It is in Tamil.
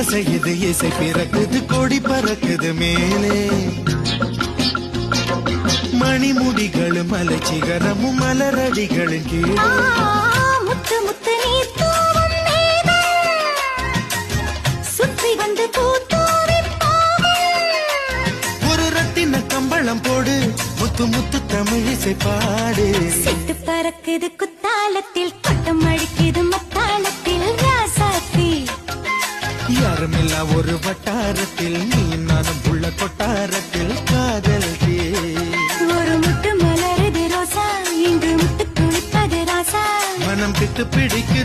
அசையுது இசை பிறக்குது கொடி பறக்குது மேலே மணிமுடிகளும் மலை சிகரமும் மலரடிகளின் கீழே முத்து முத்து நீர் தூவும் மேகம் சுற்றி வந்து ஒரு ரத்தின கம்பளம் போடு முத்து முத்து தமிழிசை பாடு சிட்டு பறக்குது குத்தாலத்தில் கொட்டம் அடிக்குது மத்தாளத்தில் ராசாத்தி யாருமில்லா ஒரு வட்டாரத்தில் நீ நானும் உள்ள கொட்டாரத்தில் காதல் தே ஒரு முட்டு மலருது ரோசா இங்கு முட்டு குளிப்பது ராசா மனம் பித்து பிடிக்க